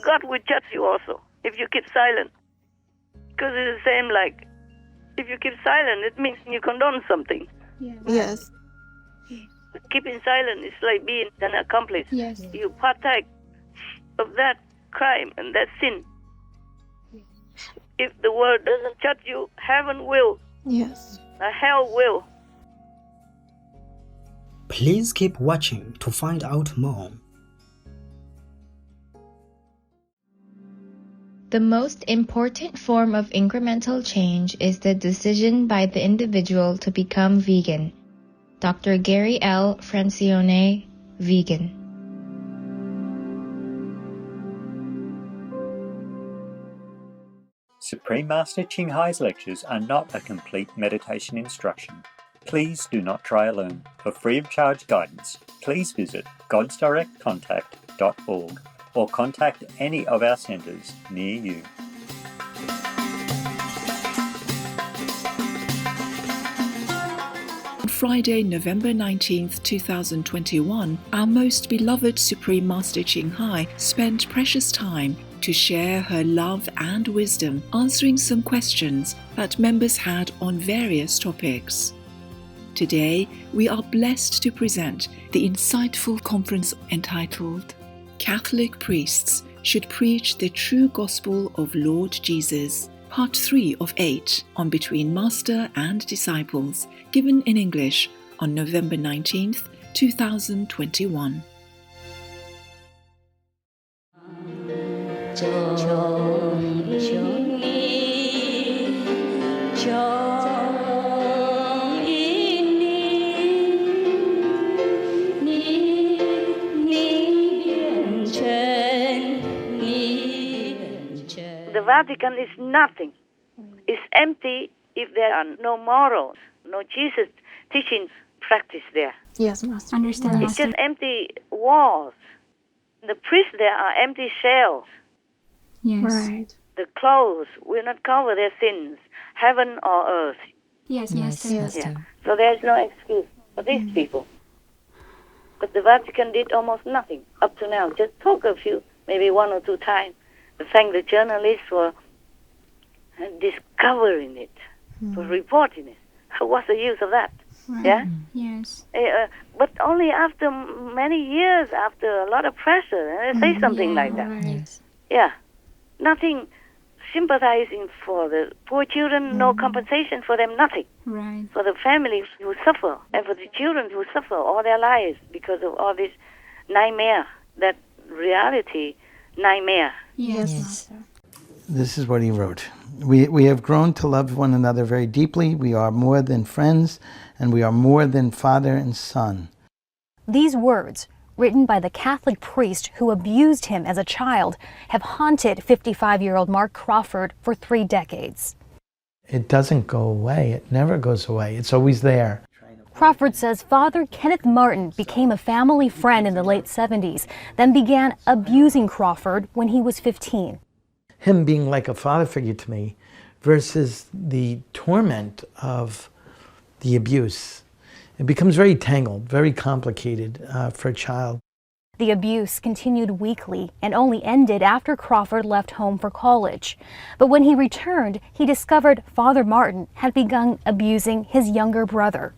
God will judge you also if you keep silent. Because it's the same like, if you keep silent, it means you condone something. Yes. Keeping silent is like being an accomplice. Yes. You partake of that crime and that sin. If the world doesn't judge you, heaven will. Yes. Hell will. Please keep watching to find out more. The most important form of incremental change is the decision by the individual to become vegan. Dr. Gary L. Francione, vegan. Supreme Master Ching Hai's lectures are not a complete meditation instruction. Please do not try alone. For free of charge guidance, please visit godsdirectcontact.org or contact any of our centres near you. On Friday, November 19th, 2021, our most beloved Supreme Master Ching Hai spent precious time to share her love and wisdom, answering some questions that members had on various topics. Today, we are blessed to present the insightful conference entitled Catholic Priests Should Preach the True Gospel of Lord Jesus, Part 3 of 8 on Between Master and Disciples, given in English on November 19th, 2021. The Vatican is nothing. It's empty if there are no morals, no Jesus teaching practice there. Yes, Master. Understand, It's Master. just empty walls. The priests there are empty shells. Yes. Right. The clothes will not cover their sins, heaven or earth. Yes, Master. Yes. Yeah. So there's no excuse for these people. But the Vatican did almost nothing up to now. Just talk a few, maybe one or two times. Thank the journalists for discovering it, for reporting it. What's the use of that? Right. Yeah? Yes. But only after many years, after a lot of pressure, say something like that. Right. Yeah. Nothing sympathizing for the poor children, no compensation for them, nothing. Right. For the families who suffer, and for the children who suffer all their lives because of all this nightmare, that reality nightmare. Yes. Master. This is what he wrote. We have grown to love one another very deeply. We are more than friends, and we are more than father and son. These words, written by the Catholic priest who abused him as a child, have haunted 55-year-old Mark Crawford for 3 decades. It doesn't go away. It never goes away. It's always there. Crawford says Father Kenneth Martin became a family friend in the late 70s, then began abusing Crawford when he was 15. Him being like a father figure to me versus the torment of the abuse. It becomes very tangled, very complicated for a child. The abuse continued weekly and only ended after Crawford left home for college. But when he returned, he discovered Father Martin had begun abusing his younger brother.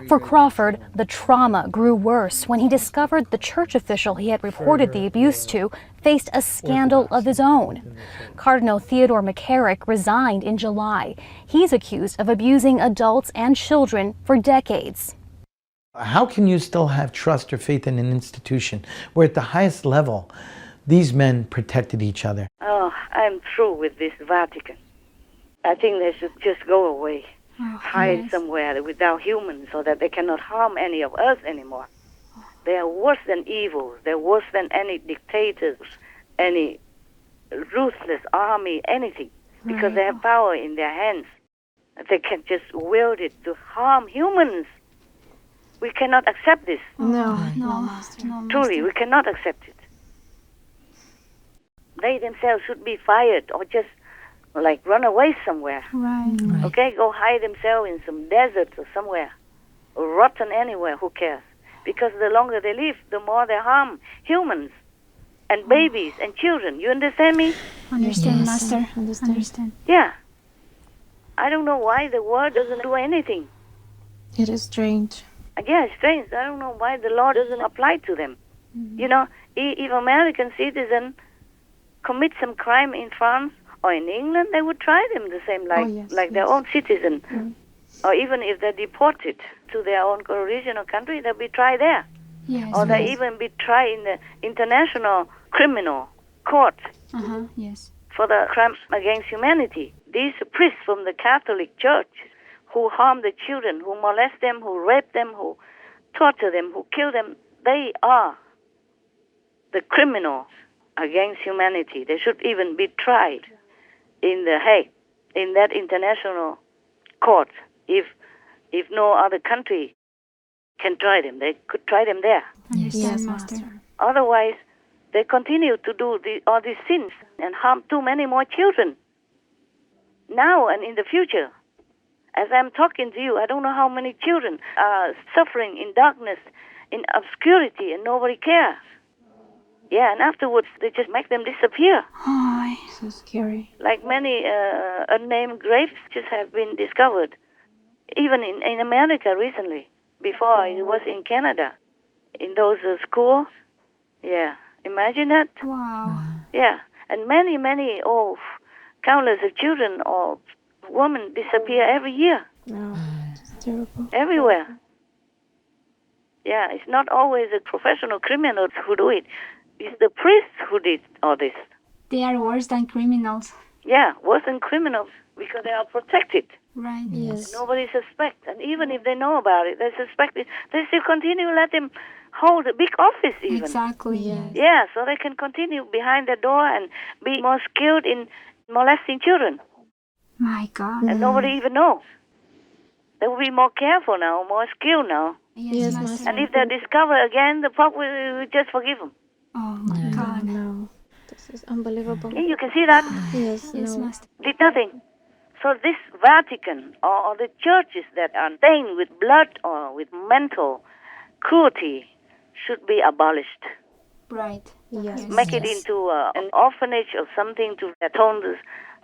For Crawford, the trauma grew worse when he discovered the church official he had reported the abuse to faced a scandal of his own. Cardinal Theodore McCarrick resigned in July. He's accused of abusing adults and children for decades. How can you still have trust or faith in an institution where at the highest level these men protected each other? Oh, I'm through with this Vatican. I think they should just go away. Hide yes. somewhere without humans so that they cannot harm any of us anymore. They are worse than evil. They're worse than any dictators, any ruthless army, anything, because they have power in their hands. They can just wield it to harm humans. We cannot accept this. No, Master. No, Truly, we cannot accept it. They themselves should be fired or just like run away somewhere. Right. Okay, go hide themselves in some desert or somewhere, or rotten anywhere, who cares? Because the longer they live, the more they harm humans. and babies and children. You understand me? Understand, Yes, Master. I understand. Yeah. I don't know why the world doesn't do anything. It is strange. Yeah, it's strange. I don't know why the law doesn't apply to them. You know, if American citizen commit some crime in France or in England, they would try them the same like their own citizen. Or even if they're deported to their own original country, they'll be tried there. Yes. Or they even be tried in the International Criminal Court Yes. for the crimes against humanity. These priests from the Catholic Church who harm the children, who molest them, who rape them, who torture them, who kill them, they are the criminals against humanity. They should even be tried in The Hague, in that international court. If no other country can try them, they could try them there. Understand, Yes, Master. Otherwise, they continue to do all these sins and harm too many more children. Now and in the future, as I'm talking to you, I don't know how many children are suffering in darkness, in obscurity, and nobody cares. Yeah, and afterwards, they just make them disappear. Oh, So scary. Like many unnamed graves just have been discovered. Even in America recently, before it was in Canada, in those schools. Yeah, imagine that. wow. Yeah, and many, countless of children or women disappear every year, No, it's terrible. everywhere. Yeah, it's not always the professional criminals who do it. It's the priests who did all this. They are worse than criminals. Yeah, worse than criminals because they are protected. Right. Yes. Nobody suspects. And even if they know about it, they suspect it, they still continue to let them hold a big office even. Exactly. Yes. Yeah, so they can continue behind the door and be more skilled in molesting children. My God. And nobody even knows. They will be more careful now, more skilled now. Yes, Master. Master. And if they're discovered again, the Pope will just forgive them. Oh my God. No. This is unbelievable. Yeah, you can see that. Yes, Yes, no. Master. Did nothing. So this Vatican or the churches that are stained with blood or with mental cruelty should be abolished. Right. Yes. Make it into an orphanage or something to atone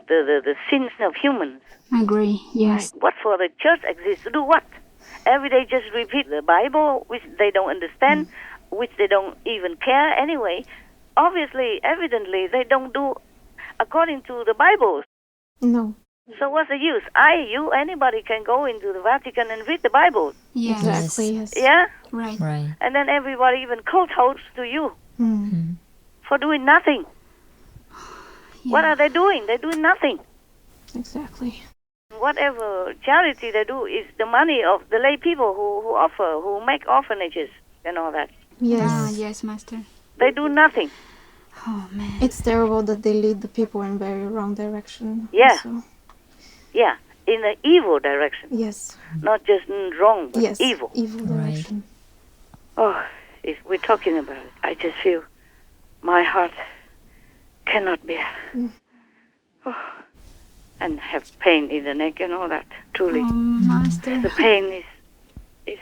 the sins of humans. Agree. Yes. What for the church exists? To do what? Every day just repeat the Bible, which they don't understand, which they don't even care anyway. Obviously, evidently, they don't do according to the Bible. No. So what's the use? Anybody can go into the Vatican and read the Bible. Yes. Exactly, yes. Yeah? Right. Right. And then everybody even kowtows to you for doing nothing. Yeah. What are they doing? They're doing nothing. Exactly. Whatever charity they do is the money of the lay people who make orphanages and all that. Yes. Ah, yes, Master. They do nothing. Oh man. It's terrible that they lead the people in very wrong direction. Yeah. Also. Yeah, in the evil direction. Yes. Not just wrong, but Yes. evil. Evil direction. Oh, if we're talking about it, I just feel my heart cannot bear. Oh, and have pain in the neck and all that, truly. Oh, Master. The pain is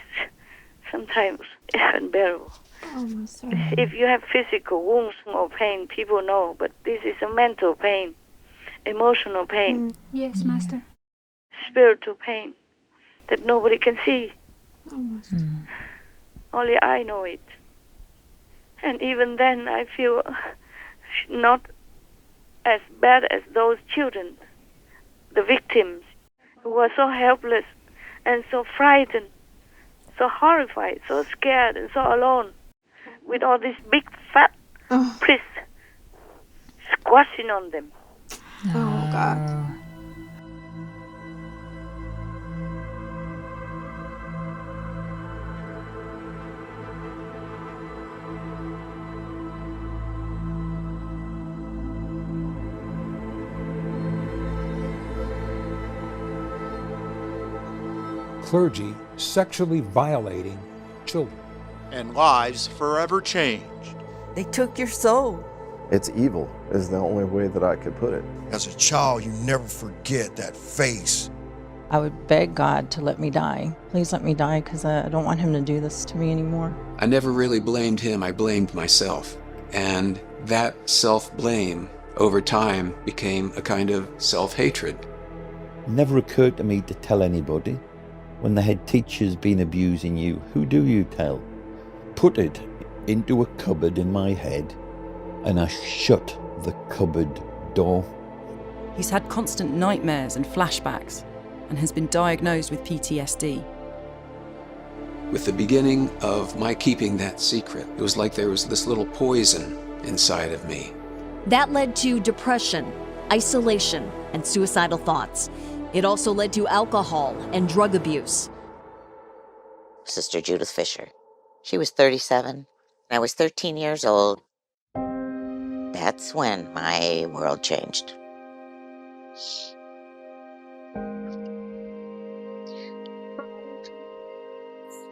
sometimes unbearable. Oh, Master. If you have physical wounds or pain, people know, but this is a mental pain, emotional pain, Yes, Master. spiritual pain that nobody can see. Oh, Master. Only I know it. And even then, I feel not as bad as those children, the victims, who were so helpless and so frightened, so horrified, so scared and so alone, with all these big fat priests squashing on them. Oh, God. Clergy sexually violating children. And lives forever changed. They took your soul. It's evil, is the only way that I could put it. As a child, you never forget that face. I would beg God to let me die. Please let me die, because I don't want him to do this to me anymore. I never really blamed him, I blamed myself. And that self-blame over time became a kind of self-hatred. Never occurred to me to tell anybody. When the head teacher's been abusing you, who do you tell? Put it into a cupboard in my head, and I shut the cupboard door. He's had constant nightmares and flashbacks, and has been diagnosed with PTSD. With the beginning of my keeping that secret, it was like there was this little poison inside of me. That led to depression, isolation, and suicidal thoughts. It also led to alcohol and drug abuse. Sister Judith Fisher. She was 37. I was 13 years old. That's when my world changed.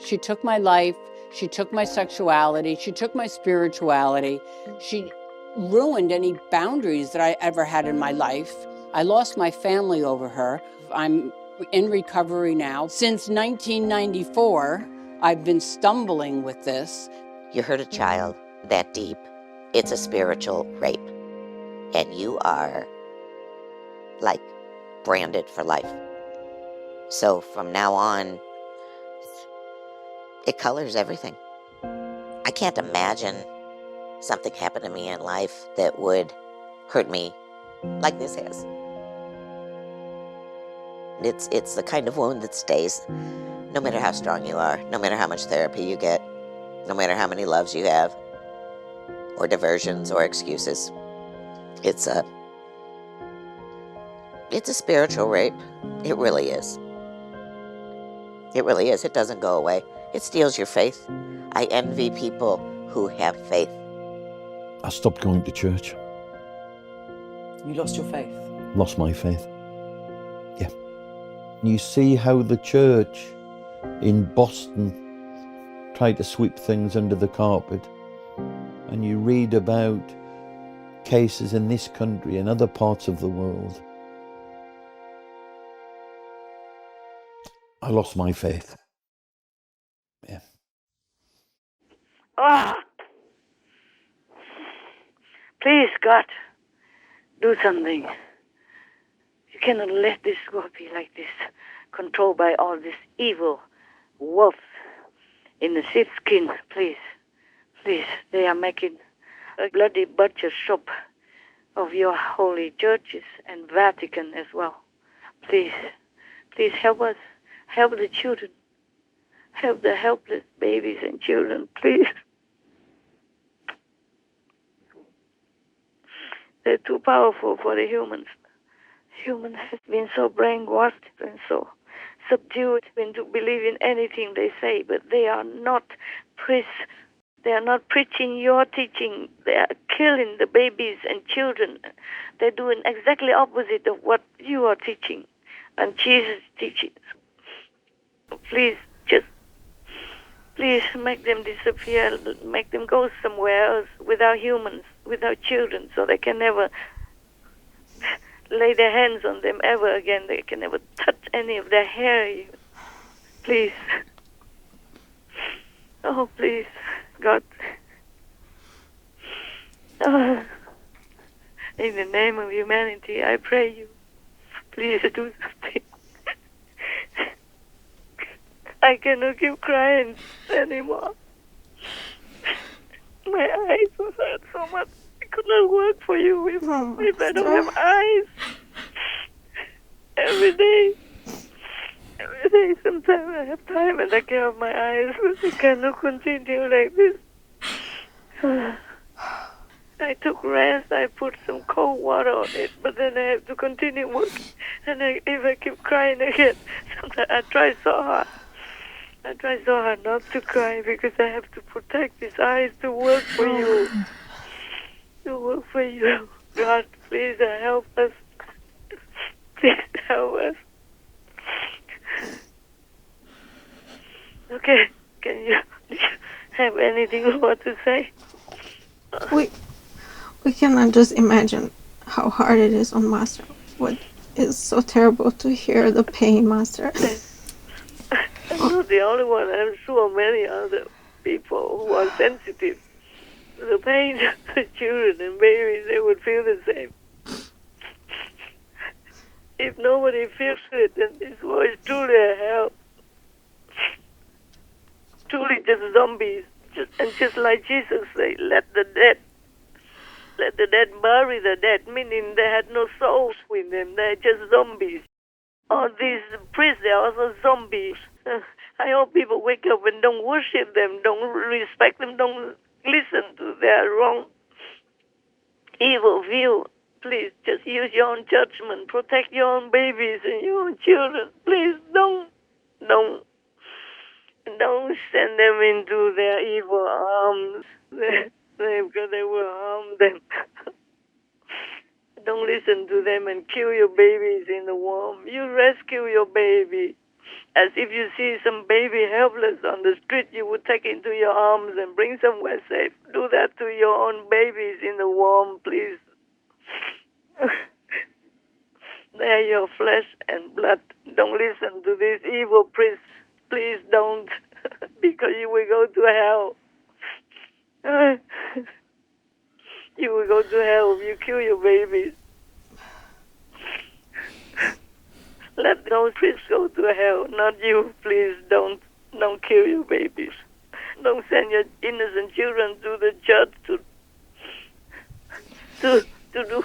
She took my life, she took my sexuality, she took my spirituality. She ruined any boundaries that I ever had in my life. I lost my family over her. I'm in recovery now. Since 1994, I've been stumbling with this. You hurt a child that deep, it's a spiritual rape. And you are, like, branded for life. So from now on, it colors everything. I can't imagine something happened to me in life that would hurt me like this has. It's the kind of wound that stays no matter how strong you are, no matter how much therapy you get, no matter how many loves you have, or diversions or excuses. It's a spiritual rape. It really is. It really is. It doesn't go away. It steals your faith. I envy people who have faith. I stopped going to church. You lost your faith? Lost my faith. Yeah. You see how the church in Boston tried to sweep things under the carpet, and you read about cases in this country and other parts of the world. I lost my faith. Yeah. Please, God, do something. You cannot let this world be like this, controlled by all this evil wolves in the sheepskin. Please, please, they are making a bloody butcher shop of your holy churches and Vatican as well. Please, please help us. Help the children. Help the helpless babies and children, please. They're too powerful for the humans. Humans have been so brainwashed and so subdued into believing anything they say, but they are not priests. They are not preaching your teaching. They are killing the babies and children. They're doing exactly opposite of what you are teaching and Jesus' teachings. Please, just please make them disappear, make them go somewhere else without humans, without children, so they can never lay their hands on them ever again. They can never touch any of their hair even. Please. Oh, please, God. Oh, in the name of humanity, I pray you, please do something. I cannot keep crying anymore. My eyes will hurt so much. I could not work for you if I don't have eyes. Every day, sometimes I have time and I care of my eyes, but I cannot continue like this. I took rest, I put some cold water on it, but then I have to continue working. And if I keep crying again, sometimes I try so hard. I try so hard not to cry because I have to protect these eyes to work for you. To work for you. God, please help us. Please help us. Okay, can you have anything more to say? We cannot just imagine how hard it is on Master. What is so terrible to hear the pain, Master. I'm not the only one. I'm sure many other people who are sensitive the pain of the children and babies, they would feel the same. If nobody feels it, then this war is truly a hell. Truly just zombies. Just like Jesus said, let the dead bury the dead, meaning they had no souls with them. They're just zombies. All these priests, they're also zombies. I hope people wake up and don't worship them, don't respect them, don't listen to their wrong, evil view. Please, just use your own judgment. Protect your own babies and your own children. Please, don't send them into their evil arms. Because they will harm them. Don't listen to them and kill your babies in the womb. You rescue your baby. As if you see some baby helpless on the street, you would take it into your arms and bring somewhere safe. Do that to your own babies in the womb, please. They're your flesh and blood. Don't listen to these evil priests. Please don't, because you will go to hell. You will go to hell if you kill your babies. Let those priests go to hell, not you. Please don't kill your babies. Don't send your innocent children to the church to do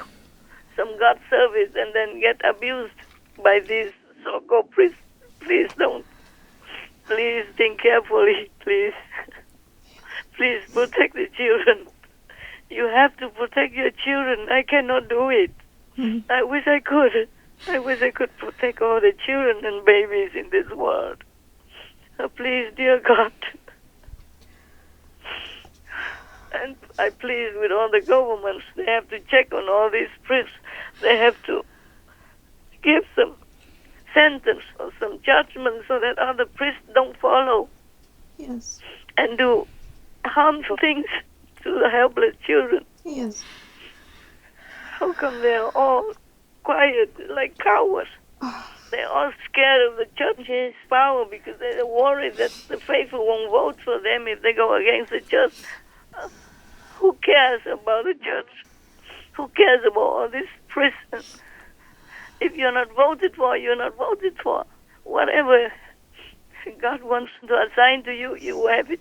some God service and then get abused by these so-called priests. Please don't. Please think carefully, please. Please protect the children. You have to protect your children. I cannot do it. I wish I could. I wish I could protect all the children and babies in this world. Please, dear God. And I plead with all the governments. They have to check on all these priests. They have to give some sentence or some judgment so that other priests don't follow. Yes. And do harmful things to the helpless children. Yes. How come they're all quiet like cowards? They're all scared of the church's power because they're worried that the faithful won't vote for them if they go against the church. Who cares about the church? Who cares about all these priests? If you're not voted for, you're not voted for. Whatever God wants to assign to you, you have it.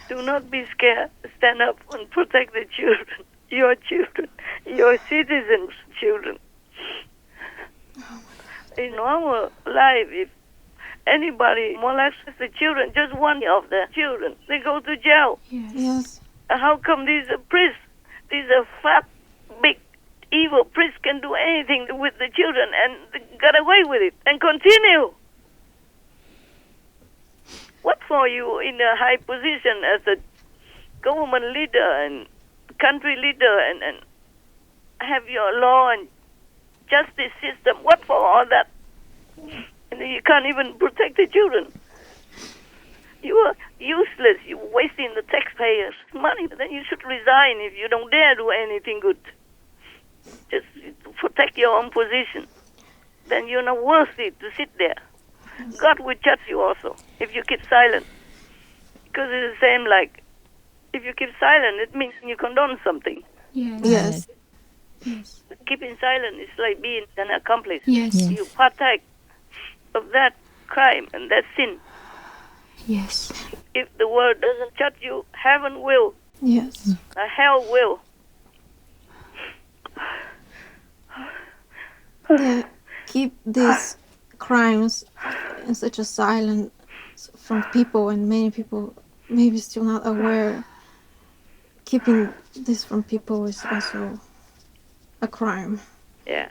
Do not be scared. Stand up and protect the children, your citizens' children. In our life, if anybody molests the children, just one of the children, they go to jail. Yes. How come these priests, these fat, big, evil priests can do anything with the children and get away with it and continue? What for you in a high position as a government leader and country leader and have your law and justice system? What for all that? And you can't even protect the children. You are useless. You're wasting the taxpayers' money. Then you should resign if you don't dare do anything good. Just protect your own position. Then you're not worthy to sit there. God will judge you also if you keep silent. Because it's the same like, if you keep silent, it means you condone something. Yes. Yes. Keeping silent is like being an accomplice. Yes. You partake of that crime and that sin. Yes. If the world doesn't judge you, heaven will. Yes. Hell will. They keep these crimes in such a silence from people, and many people maybe still not aware. Keeping this from people is also a crime. Yeah.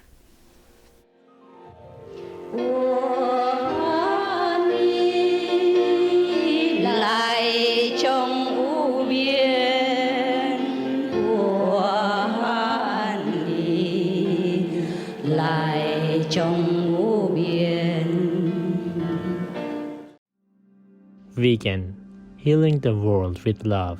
Vegan, healing the world with love.